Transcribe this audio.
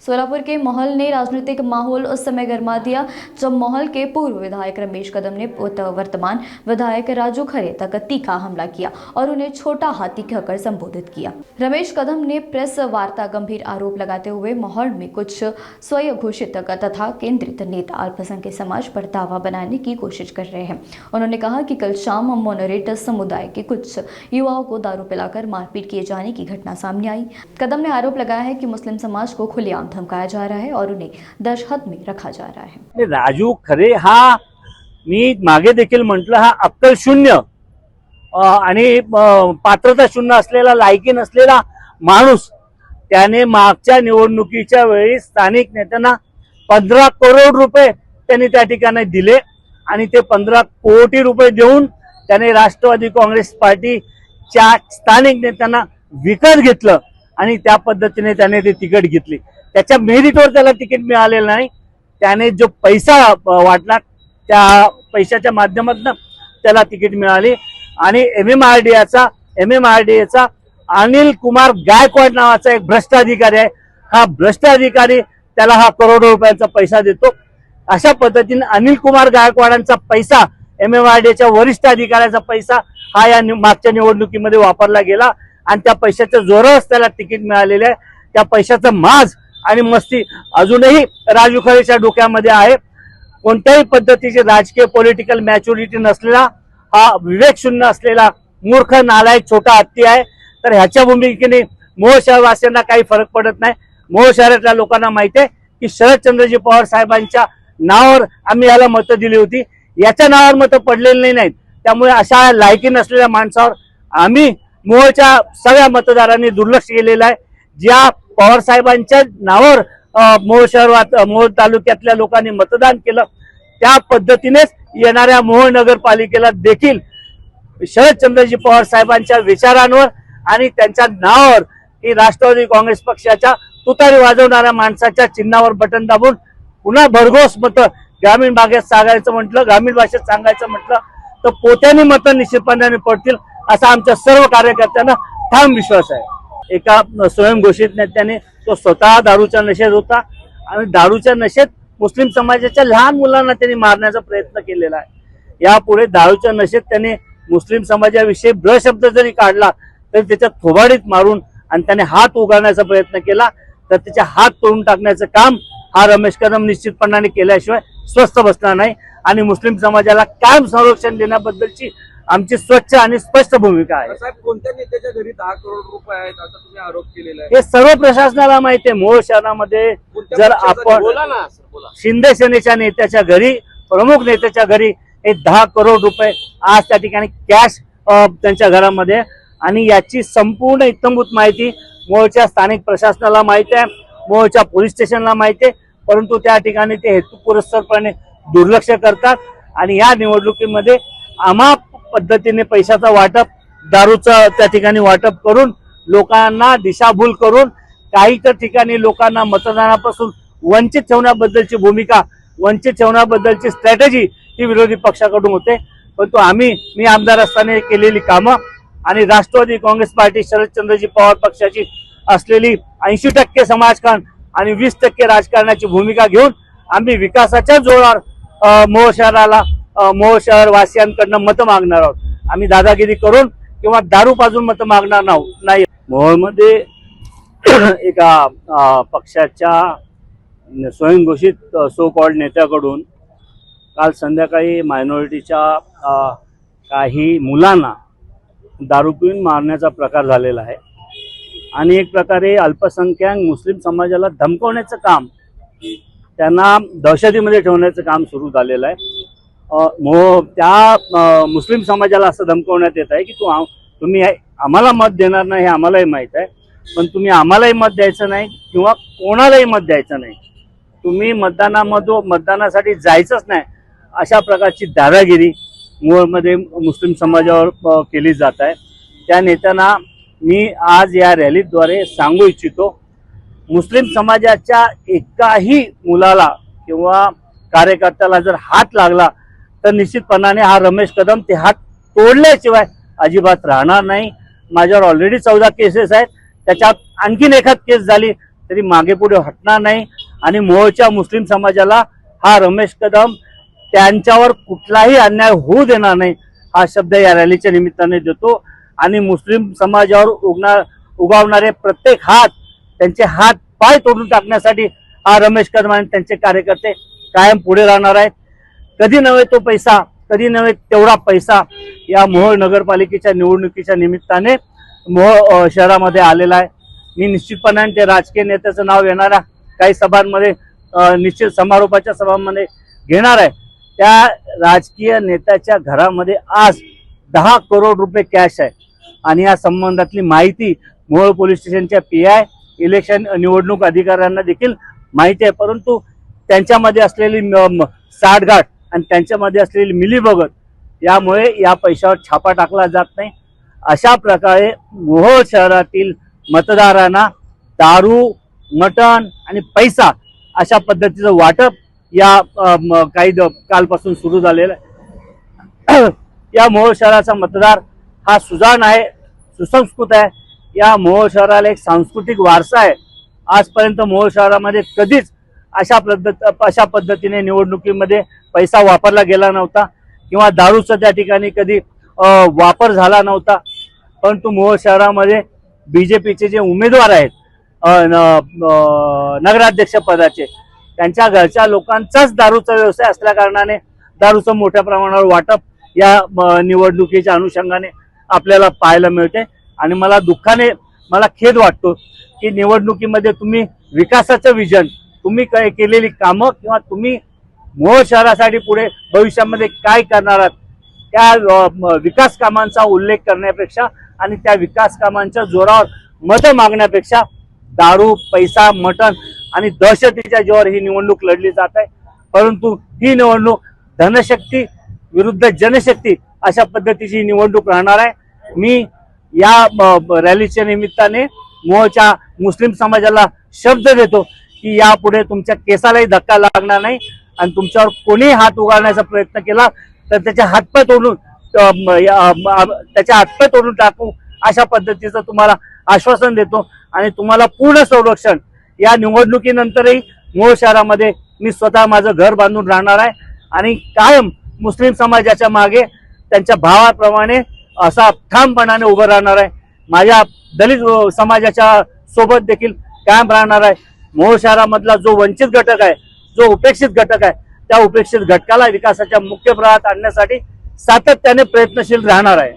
सोलापुर के माहौल ने राजनीतिक माहौल उस समय गर्मा दिया जब माहौल के पूर्व विधायक रमेश कदम ने वर्तमान विधायक राजू खरे तक तीखा हमला किया और उन्हें छोटा हाथी कहकर संबोधित किया। रमेश कदम ने प्रेस वार्ता गंभीर आरोप लगाते हुए माहौल में कुछ स्वयं घोषित तथा केंद्रित नेता अल्पसंख्यक समाज पर दावा बनाने की कोशिश कर रहे हैं। उन्होंने कहा कि कल शाम मोनरेट समुदाय के कुछ युवाओं को दारू पिलाकर मारपीट किए जाने की घटना सामने आई। कदम ने आरोप लगाया है कि मुस्लिम समाज को खुलेआम धमकाया जा रहा है और उन्हें दहशत में रखा जा रहा है। राजू खरे हा मी मागे देखील म्हटलं हा अक्कल शून्य आणि पात्रता शून्य असलेला लायकी नसलेला माणूस त्याने मागच्या निवडणुकीच्या वेळी स्थानिक नेत्यांना 15 करोड रुपये त्यांनी त्या ठिकाणी दिले आणि ते 15 कोटी रुपये देऊन त्याने राष्ट्रवादी काँग्रेस पार्टीच्या स्थानिक नेत्यांना विकत घेतलं आणि त्या पद्धतीने त्याने ते तिकीट घेतली। त्याच्या मेरिटवर त्याला तिकीट मिळालेलं नाही। त्याने जो पैसा वाटला त्या पैशाच्या माध्यमातून त्याला तिकीट मिळाली आणि एमएमआरडीएचा अनिल कुमार गायकवाड नावाचा एक भ्रष्ट अधिकारी आहे। हा भ्रष्ट अधिकारी त्याला हा करोडो रुपयांचा पैसा देतो। अशा पद्धतीने अनिल कुमार गायकवाडांचा पैसा एमएमआरडीएच्या वरिष्ठ अधिकाऱ्याचा पैसा हा या मागच्या निवडणुकीमध्ये वापरला गेला आणि त्या पैशाच्या जोरावर त्याला तिकीट मिळालेले आहे। त्या पैशाचा माज आणि मस्ती अजूनही राजू खरेच्या डोक्यामध्ये आहे। कोणत्याही पद्धतीची राजकीय पॉलिटिकल मॅच्युरिटी नसलेला हा विवेक शून्य असलेला मूर्ख नालायक छोटा हत्ती आहे। तर ह्याच्या भूमिकेने मोहोळ शहरवासियांना काही फरक पडत नाही। मोहोळ शहरातल्या लोकांना माहिती आहे की शरदचंद्रजी पवार साहेबांच्या नावावर आम्ही याला मतं दिली होती, याच्या नावावर मतं पडलेली नाहीत। त्यामुळे अशा लायकी नसलेल्या माणसावर आम्ही मोहोळच्या सगळ्या मतदारांनी दुर्लक्ष केलेलं आहे। ज्या पवार साहेबांच्या नावावर मोहोळ तालुक्यातल्या लोकांनी मतदान केलं त्या पद्धतीनेच येणाऱ्या मोहोळ नगरपालिकेला देखील शरदचंद्रजी पवार साहेबांच्या विचारांवर आणि त्यांच्या नावावर ही राष्ट्रवादी काँग्रेस पक्षाच्या तुतारी वाजवणाऱ्या माणसाच्या चिन्हावर बटन दाबून पुन्हा भरघोस मतं ग्रामीण भागात ग्रामीण भाषेत सांगायचं म्हटलं तर पोत्याने मतं निश्चितपणाने पडतील असा आमच्या सर्व कार्यकर्त्यांना ठाम विश्वास आहे। एका स्वयंघोषित नेत्याने तो स्वतः दारूच्या नशेत होता आणि दारूच्या नशेत मुस्लिम समाजाच्या लहान मुलांना त्यांनी मारण्याचा प्रयत्न केलेला आहे। यापुढे दारूच्या नशेत त्याने मुस्लिम समाजाविषयी ब्रशब्द जरी काढला तरी त्याच्या थोबाडीत मारून आणि त्याने हात उगारण्याचा प्रयत्न केला तर त्याचे हात तोडून टाकण्याचं काम हा रमेश कदम निश्चितपणाने केल्याशिवाय स्वस्थ बसणार नाही आणि मुस्लिम समाजाला कायम संरक्षण देण्याबद्दलची आमची स्वच्छ आणि स्पष्ट भूमिका आहे। साहेब, कोणत्या नेत्याच्या घरी 10 करोड रुपये आहेत असा तुम्ही आरोप केलेला आहे? हे सर्व प्रशासनाला माहिती आहे। मोहोळ शहरामध्ये जर आपण शिंदे सेनेच्या नेत्याच्या घरी, प्रमुख नेत्याच्या घरी हे 10 करोड रुपये आज त्या ठिकाणी कॅश त्यांच्या घरामध्ये आणि याची संपूर्ण इत्थंभूत माहिती मोहोळच्या स्थानिक प्रशासनाला माहिती आहे, मोहोळच्या पोलीस स्टेशनला माहिती आहे, परंतु त्या ठिकाणी ते हेतुपुरस्सरपणे दुर्लक्ष करतात आणि या निवडणुकीमध्ये आम्हा पद्धतीने पैशाचं वाटप, दारूचं त्या ठिकाणी वाटप करून लोकांना दिशाभूल करून काही तर ठिकाणी लोकांना मतदानापासून वंचित ठेवण्याबद्दलची भूमिका, वंचित ठेवण्याबद्दलची स्ट्रॅटेजी ही विरोधी पक्षाकडून होते। परंतु मी आमदार असताना केलेली कामं आणि राष्ट्रवादी काँग्रेस पार्टी शरदचंद्रजी पवार पक्षाची असलेली 80% समाजकारण आणि 20% राजकारणाची भूमिका घेऊन आम्ही विकासाच्या जोरावर मोहोळ शहर वासियांकडनं मतं मागणार आहोत। आम्ही दादागिरी करून किंवा दारू पाजून मतं मागणार नाही। मोहोळमध्ये एका पक्षाच्या स्वयंघोषित सो कॉल्ड नेत्याकडून काल संध्याकाळी मायनॉरिटीच्या काही मुलांना दारू पिऊन मारण्याचा प्रकार झालेला आहे आणि एक प्रकारे अल्पसंख्याक मुस्लिम समाजाला धमकवण्याचं काम, त्यांना दहशतीमध्ये ठेवण्याचं काम सुरू झालेलं आहे। त्या मुस्लिम समाजाला असं धमकवण्यात येत आहे की तुम्ही आम्हाला मत देणार नाही हे आम्हालाही माहीत आहे, पण तुम्ही आम्हालाही मत द्यायचं नाही किंवा कोणालाही मत द्यायचं नाही, तुम्ही मतदानासाठी जायचंच नाही, अशा प्रकारची दादागिरी मोहोळमध्ये मुस्लिम समाजावर केली जात आहे। त्या नेत्यांना मी आज या रॅलीद्वारे सांगू इच्छितो, मुस्लिम समाजाच्या एकाही मुलाला किंवा कार्यकर्त्याला जर हात लागला तर निश्चितपणाने हा रमेश कदम ते हात तोडल्याशिवाय अजिबात राहणार नाही। माझ्यावर ऑलरेडी 14 केसेस आहेत, त्याच्यात आणखीन एखाद केस झाली तरी मागे पुढे हटणार नाही आणि मोहोळच्या मुस्लिम समाजाला हा रमेश कदम त्यांच्यावर कुठलाही अन्याय होऊ देणार नाही हा शब्द या रॅलीच्या निमित्ताने देतो आणि मुस्लिम समाजावर उगावणारे प्रत्येक हात त्यांचे हात पाय तोडून टाकण्यासाठी हा रमेश कदम आणि त्यांचे कार्यकर्ते कायम पुढे राहणार आहेत. कधी नव्हे तो पैसा, कधी नव्हे तेवढा पैसा या मोहोळ नगरपालिकेच्या निवडणुकीच्या निमित्ताने मोहोळ शहरामध्ये आलेला आहे. मी निश्चितपणाने ते राजकीय नेत्याचं नाव येणाऱ्या काही सभांमध्ये निश्चित समारोपाच्या सभांमध्ये घेणार आहे. त्या राजकीय नेत्याच्या घरामध्ये आज 10 करोड रुपये कॅश आहे आणि या संबंधातली माहिती मोहोळ पोलीस स्टेशनच्या PI इलेक्शन निवडणूक अधिकाऱ्यांना देखील माहिती आहे. परंतु त्यांच्यामध्ये असलेली साठगाठ आणि त्यांच्यामध्ये असलेली मिलीभगत यामुळे या पैशावर छापा टाकला जात नाही. अशा प्रकारे मोहोळ शहरातील मतदारांना दारू, मटण आणि पैसा अशा पद्धतीचं वाटप या काही कालपासून सुरू झालेलं आहे. या मोहोळ शहराचा मतदार हा सुजाण आहे, सुसंस्कृत आहे. या मोहोळ शहराला एक सांस्कृतिक वारसा आहे. आजपर्यंत मोहोळ शहरामध्ये कधीच अशा पद्धतीने निवडणुकीमध्ये पैसा वापरला गेला नव्हता किंवा दारूचा त्या ठिकाणी कधी वापर झाला नव्हता. परंतु मोहोळ शहरामध्ये BJPचे जे उमेदवार आहेत नगराध्यक्ष पदाचे, त्यांच्या घरच्या लोकांचाच दारूचा व्यवसाय असल्या कारणाने दारूचं मोठ्या प्रमाणावर वाटप या निवडणुकीच्या अनुषंगाने आपल्याला पाहायला मिळते. आणि मला खेद वाटतो की निवडणुकीमध्ये तुम्ही विकासाचं विजन, तुम्ही केलेली कामं किंवा तुम्ही मोहोळ शहरासाठी पुढे भविष्यामध्ये काय करणार आहात त्या विकास कामांचा उल्लेख करण्यापेक्षा आणि त्या विकास कामांच्या जोरावर मतं मागण्यापेक्षा दारू, पैसा, मटण आणि दहशतीच्या जोरावर ही निवडणूक लढली जात आहे. परंतु ही निवडणूक धनशक्ती विरुद्ध जनशक्ती अशा पद्धतीची निवडणूक राहणार आहे. मी या रॅलीच्या निमित्ताने मोहोळच्या मुस्लिम समाजाला शब्द देतो की यापुढे तुमच्या केसालाही धक्का लागणार नाही आणि तुमच्यावर कोणीही हात उगारण्याचा प्रयत्न केला तर त्याचे हातपाय तोडून टाकू अशा पद्धतीचं तुम्हाला आश्वासन देतो. आणि तुम्हाला पूर्ण संरक्षण या निवडणुकीनंतरही मोहोळ शहरामध्ये मी स्वतः माझं घर बांधून राहणार आहे आणि कायम मुस्लिम समाजाच्या मागे त्यांच्या भावाप्रमाणे असा ठामपणाने उभं राहणार आहे. माझ्या दलित समाजाच्या सोबत देखील कायम राहणार आहे. मोहोळ शहरामधला जो वंचित घटक आहे, जो उपेक्षित घटक आहे, त्या उपेक्षित घटकाला विकासाच्या मुख्य प्रवाहात आणण्यासाठी सातत्याने प्रयत्नशील राहणार आहे.